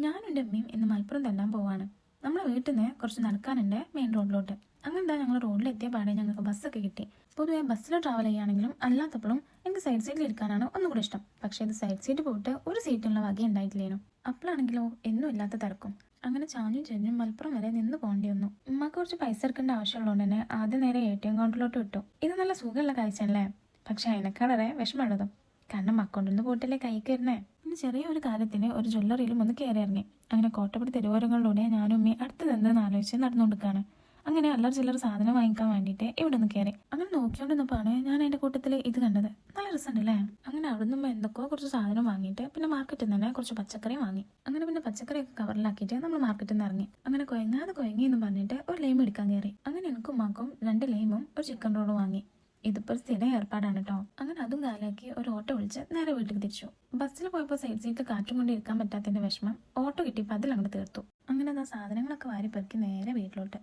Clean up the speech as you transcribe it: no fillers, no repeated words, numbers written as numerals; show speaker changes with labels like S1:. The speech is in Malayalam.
S1: ഞാനും എൻ്റെ അമ്മയും ഇന്ന് മലപ്പുറം തണ്ടാൻ പോവാണ്. നമ്മളെ വീട്ടിൽ നിന്ന് കുറച്ച് നടക്കാനുണ്ട് മെയിൻ റോഡിലോട്ട്. അങ്ങനെന്താ ഞങ്ങൾ റോഡിലെത്തിയ പാടെ ഞങ്ങൾക്ക് ബസ്സൊക്കെ കിട്ടി. പൊതുവെ ബസ്സിൽ ട്രാവൽ ചെയ്യുകയാണെങ്കിലും അല്ലാത്തപ്പോഴും എനിക്ക് സൈഡ് സീറ്റിൽ ഇരിക്കാനാണ് ഒന്നുകൂടി ഇഷ്ടം. പക്ഷേ ഇത് സൈഡ് സീറ്റ് പോയിട്ട് ഒരു സീറ്റുള്ള വക ഉണ്ടായിട്ടില്ലേനു. അപ്പോഴാണെങ്കിലോ എന്നും ഇല്ലാത്ത തിരക്കും. അങ്ങനെ ചാഞ്ഞും ചെഞ്ഞും മലപ്പുറം വരെ നിന്ന് പോകേണ്ടി വന്നു. ഉമ്മക്ക് കുറച്ച് പൈസ എടുക്കേണ്ട ആവശ്യമുള്ളതുകൊണ്ട് തന്നെ ആദ്യം നേരെ ATM കൗണ്ടറിലോട്ട് വിട്ടു. ഇത് നല്ല സുഖമുള്ള കാഴ്ചയല്ലേ? പക്ഷെ അതിനേക്കാളേറെ വിഷമമുള്ളതും. കാരണം അക്കൗണ്ടിൽ നിന്ന് പോയിട്ടല്ലേ കൈക്ക് വരുന്നേ. പിന്നെ ചെറിയൊരു കാര്യത്തിന് ഒരു ജ്വല്ലറിയിലും ഒന്ന് കയറി ഇറങ്ങി. അങ്ങനെ കോട്ടപ്പടി തെരുവോരങ്ങളിലൂടെ ഞാനും ഉമ്മയും അടുത്തതെന്തെന്ന് ആലോചിച്ച് നടന്നുകൊടുക്കുകയാണ്. അങ്ങനെ അല്ലറ ചില്ലറ സാധനം വാങ്ങിക്കാൻ വേണ്ടിയിട്ട് ഇവിടെ നിന്ന് കയറി. അങ്ങനെ നോക്കിക്കൊണ്ടിരുന്നപ്പോഴാണ് ഞാൻ അതിന്റെ കൂട്ടത്തിൽ ഇത് കണ്ടത്. നല്ല രസമുണ്ടല്ലേ? അങ്ങനെ അവിടെ നിന്ന് എന്തൊക്കെയോ കുറച്ച് സാധനം വാങ്ങിയിട്ട് പിന്നെ മാർക്കറ്റിൽ നിന്ന് തന്നെ കുറച്ച് പച്ചക്കറി വാങ്ങി. അങ്ങനെ പിന്നെ പച്ചക്കറിയൊക്കെ കവറിലാക്കിയിട്ട് നമ്മൾ മാർക്കറ്റിൽ നിന്ന് ഇറങ്ങി. അങ്ങനെ കൊയങ്ങി എന്ന് പറഞ്ഞിട്ട് ഒരു ലൈം എടുക്കാൻ കയറി. അങ്ങനെ എനിക്കും ഉമ്മാക്കും 2 ലൈമും ഒരു ചിക്കൻ റോളും വാങ്ങി. ഇതിപ്പോൾ സ്ഥിരം ഏർപ്പാടാണ് കേട്ടോ. അങ്ങനെ അതും കാലാക്കി ഒരു ഓട്ടോ വിളിച്ച് നേരെ വീട്ടിൽ തിരിച്ചു. ബസ്സിൽ പോയപ്പോൾ സൈഡ് സീറ്റ് കാറ്റും കൊണ്ട് ഇരിക്കാൻ പറ്റാത്തതിന്റെ വിഷമം ഓട്ടോ കിട്ടിയപ്പോൾ അതിൽ അങ്ങോട്ട് തീർത്തു. അങ്ങനെ ആ സാധനങ്ങളൊക്കെ വാരി പെറുക്കി നേരെ വീട്ടിലോട്ട്.